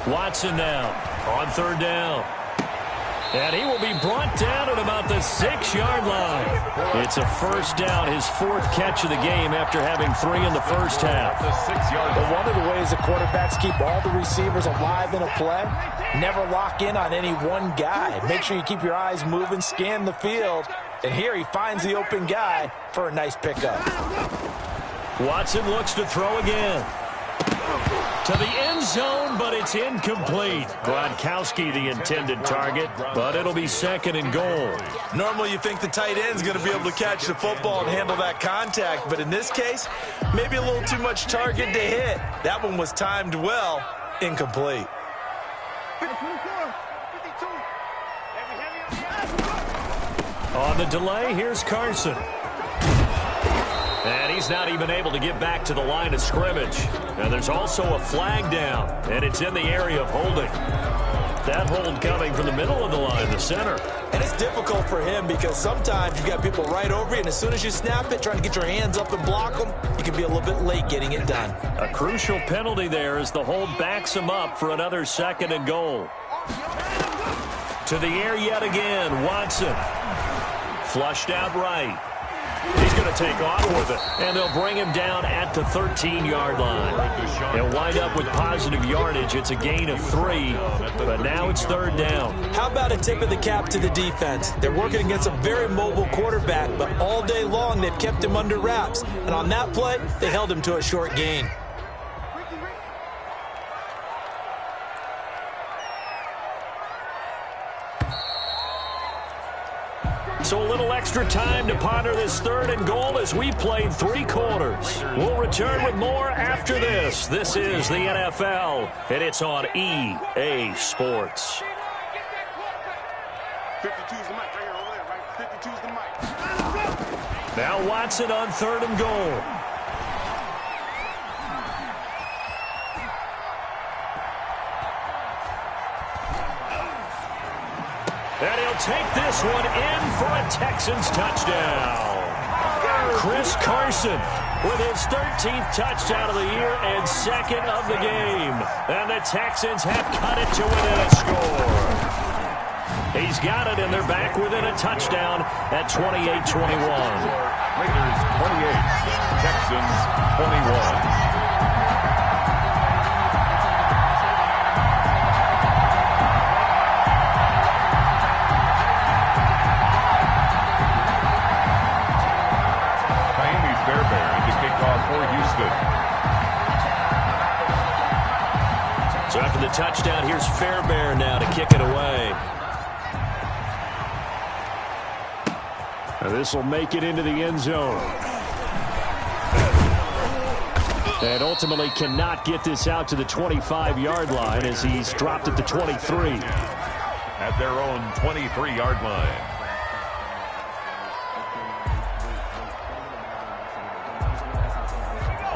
Watson now on 3rd down. And he will be brought down at about the 6-yard line. It's a first down, his 4th catch of the game after having 3 in the first half. But one of the ways the quarterbacks keep all the receivers alive in a play, never lock in on any one guy. Make sure you keep your eyes moving, scan the field. And here he finds the open guy for a nice pickup. Watson looks to throw again. To the end zone, but it's incomplete. Gronkowski the intended target, but it'll be 2nd and goal. Normally you think the tight end's going to be able to catch the football and handle that contact, but in this case, maybe a little too much target to hit. That one was timed well, incomplete. On the delay, here's Carson. And he's not even able to get back to the line of scrimmage. And there's also a flag down, and it's in the area of holding. That hold coming from the middle of the line, the center. And it's difficult for him because sometimes you've got people right over you, and as soon as you snap it, trying to get your hands up and block them, you can be a little bit late getting it done. A crucial penalty there as the hold backs him up for another 2nd and goal. To the air yet again. Watson. Flushed out right. He's going to take off with it, and they'll bring him down at the 13-yard line. He'll wind up with positive yardage. It's a gain of 3, but now it's third down. How about a tip of the cap to the defense? They're working against a very mobile quarterback, but all day long they've kept him under wraps. And on that play, they held him to a short gain. So a little extra time to ponder this 3rd and goal as we played 3 quarters. We'll return with more after this. This is the NFL, and it's on EA Sports. 52's the mic right here over there, right? 52's the mic. Now Watson on 3rd and goal. And he'll take this one in for a Texans touchdown. Chris Carson with his 13th touchdown of the year and 2nd of the game. And the Texans have cut it to within a score. He's got it, and they're back within a touchdown at 28-21. Raiders 28, Texans 21. So after the touchdown, here's Fairbairn now to kick it away. This will make it into the end zone. And ultimately cannot get this out to the 25-yard line as he's dropped at the 23. At their own 23-yard line.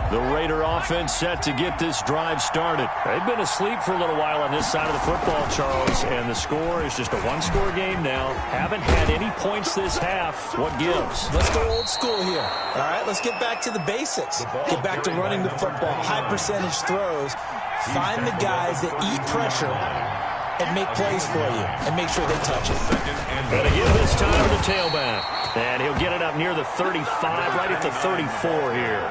The Raider offense set to get this drive started. They've been asleep for a little while on this side of the football, Charles, and the score is just a one-score game now. Haven't had any points this half. What gives? Let's go old school here. All right, let's get back to the basics. Get back to running the football, high-percentage throws. Find the guys that eat pressure and make plays for you and make sure they touch it. Going to give this time to the tailback. And he'll get it up near the 35, right at the 34 here.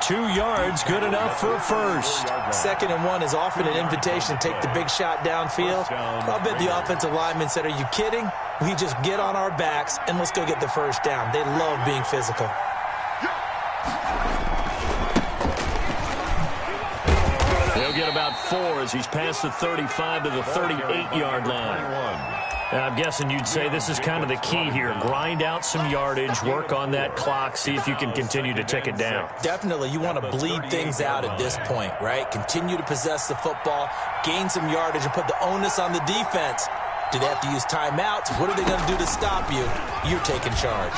2 yards, good enough for a first. 2nd and 1 is often an invitation to take the big shot downfield. I'll bet the offensive lineman said, are you kidding? We just get on our backs and let's go get the first down. They love being physical. He'll get about 4 as he's past the 35 to the 38-yard line. I'm guessing you'd say this is kind of the key here. Grind out some yardage, work on that clock, see if you can continue to tick it down. Definitely. You want to bleed things out at this point, right? Continue to possess the football, gain some yardage, and put the onus on the defense. Do they have to use timeouts? What are they going to do to stop you? You're taking charge.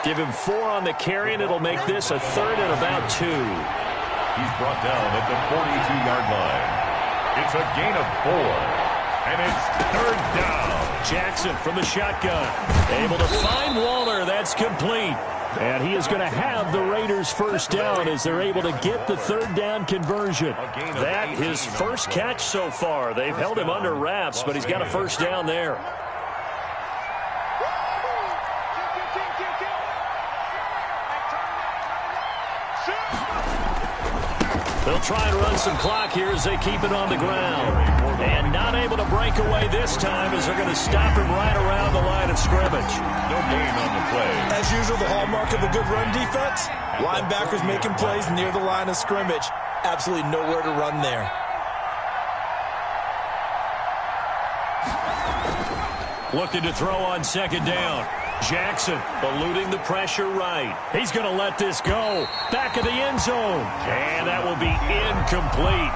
Give him 4 on the carry, and it'll make this a 3rd and about 2. He's brought down at the 42-yard line. It's a gain of 4, and it's 3rd down. Jackson from the shotgun, able to find Waller. That's complete. And he is going to have the Raiders first down as they're able to get the 3rd down conversion. That his first catch so far. They've held him under wraps, but he's got a first down there. They'll try and run some clock here as they keep it on the ground. And not able to break away this time as they're going to stop him right around the line of scrimmage. No gain on the play. As usual, the hallmark of a good run defense, linebackers making plays near the line of scrimmage. Absolutely nowhere to run there. Looking to throw on 2nd down. Jackson eluding the pressure right. He's going to let this go. Back of the end zone. And that will be incomplete.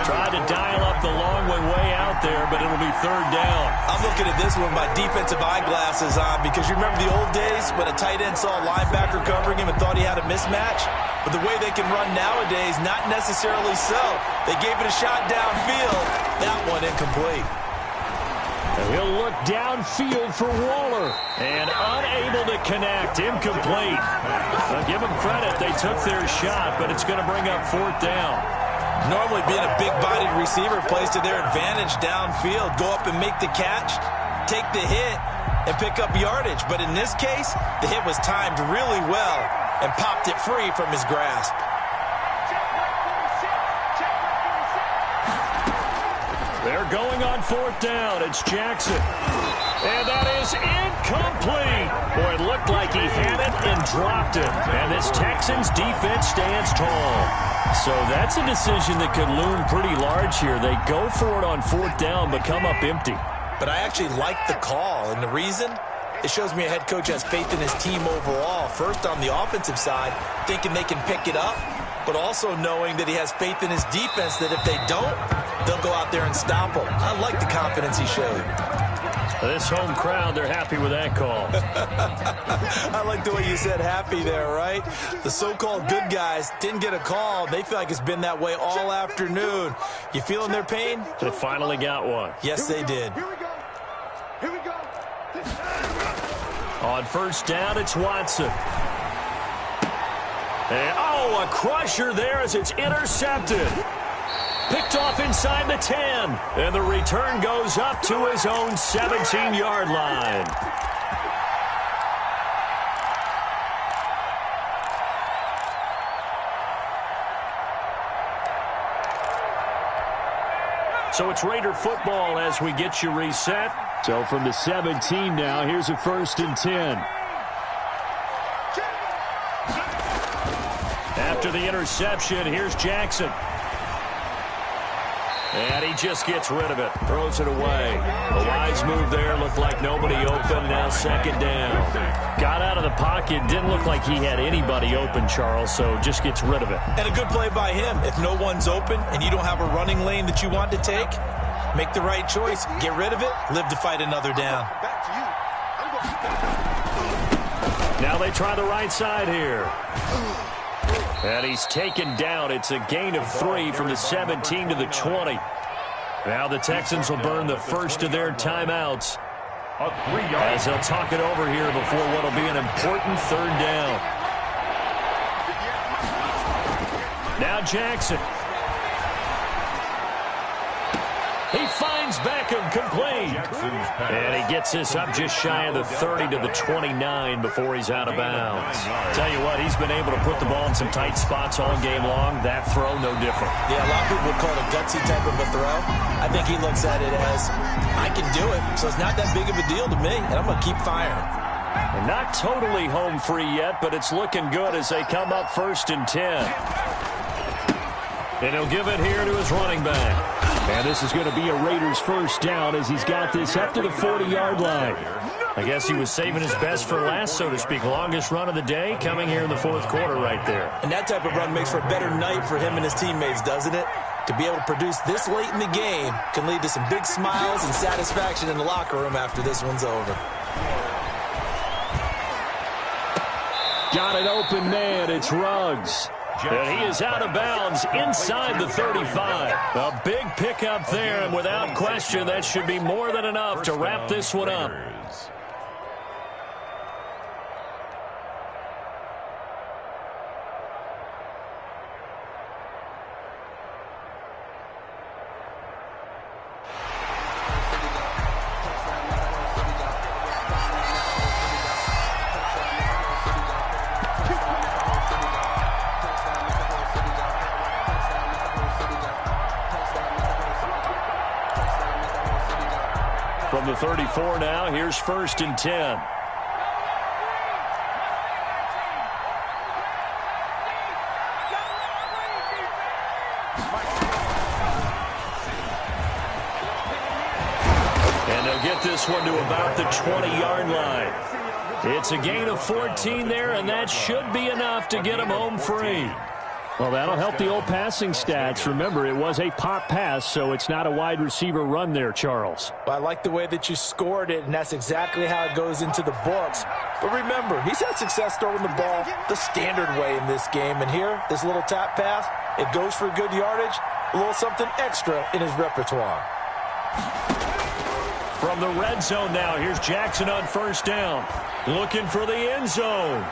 Tried to dial up the long way out there, but it'll be 3rd down. I'm looking at this one with my defensive eyeglasses on because you remember the old days when a tight end saw a linebacker covering him and thought he had a mismatch? But the way they can run nowadays, not necessarily so. They gave it a shot downfield. That one incomplete. He'll look downfield for Waller. And unable to connect. Incomplete. I'll give them credit. They took their shot, but it's going to bring up 4th down. Normally being a big-bodied receiver plays to their advantage downfield. Go up and make the catch, take the hit, and pick up yardage. But in this case, the hit was timed really well and popped it free from his grasp. They're going on 4th down. It's Jackson. And that is incomplete. Boy, it looked like he had it and dropped it. And this Texans defense stands tall. So that's a decision that could loom pretty large here. They go for it on 4th down, but come up empty. But I actually like the call, and the reason? It shows me a head coach has faith in his team overall. First, on the offensive side, thinking they can pick it up, but also knowing that he has faith in his defense that if they don't, they'll go out there and stop them. I like the confidence he showed. This home crowd, they're happy with that call. I like the way you said happy there, right? The so-called good guys didn't get a call. They feel like it's been that way all afternoon. You feeling their pain? They finally got one. Yes, they did. Here we go. Here we go. On 1st down, it's Watson. And, a crusher there as it's intercepted. Picked off inside the 10. And the return goes up to his own 17-yard line. So it's Raider football as we get you reset. So from the 17 now, here's a 1st and 10. After the interception, here's Jackson. And he just gets rid of it, throws it away. A wise move there, looked like nobody open, now 2nd down. Got out of the pocket, didn't look like he had anybody open, Charles, so just gets rid of it. And a good play by him. If no one's open and you don't have a running lane that you want to take, make the right choice, get rid of it, live to fight another down. Back to you. Now they try the right side here. And he's taken down. It's a gain of 3 from the 17 to the 20. Now the Texans will burn the first of their timeouts as they'll talk it over here before what will be an important 3rd down. Now Jackson. He finds Beckham complete. And he gets this up just shy of the 30 to the 29 before he's out of bounds. Tell you what, he's been able to put the ball in some tight spots all game long. That throw, no different. Yeah, a lot of people would call it a gutsy type of a throw. I think he looks at it as, I can do it, so it's not that big of a deal to me, and I'm going to keep firing. And not totally home free yet, but it's looking good as they come up 1st and 10. And he'll give it here to his running back. And this is going to be a Raiders 1st down as he's got this up to the 40-yard line. I guess he was saving his best for last, so to speak. Longest run of the day coming here in the 4th quarter right there. And that type of run makes for a better night for him and his teammates, doesn't it? To be able to produce this late in the game can lead to some big smiles and satisfaction in the locker room after this one's over. Got an open man. It's Ruggs. And he is out of bounds inside the 35. A big pickup there, and without question, that should be more than enough to wrap this one up. From the 34 now, here's 1st and 10. And they'll get this one to about the 20-yard line. It's a gain of 14 there, and that should be enough to get them home free. Well, that'll help the old passing stats. Remember, it was a pop pass, so it's not a wide receiver run there, Charles. Well, I like the way that you scored it, and that's exactly how it goes into the books. But remember, he's had success throwing the ball the standard way in this game. And here, this little tap pass, it goes for good yardage, a little something extra in his repertoire. From the red zone now, here's Jackson on 1st down. Looking for the end zone.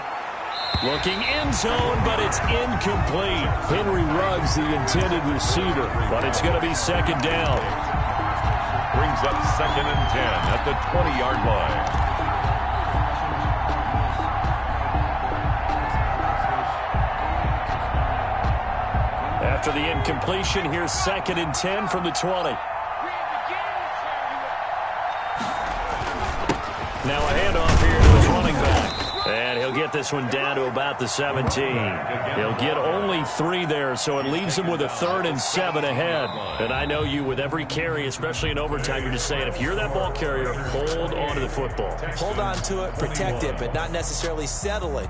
Looking end zone, but it's incomplete. Henry Ruggs, the intended receiver, but it's going to be second down. Brings up 2nd and 10 at the 20-yard line. After the incompletion, here's 2nd and 10 from the 20. Now a handoff here to his running back. And he'll get this one down to about the 17. He'll get only 3 there, so it leaves him with a 3rd and 7 ahead. And I know you, with every carry, especially in overtime, you're just saying, if you're that ball carrier, hold on to the football. Hold on to it, protect it, but not necessarily settle it.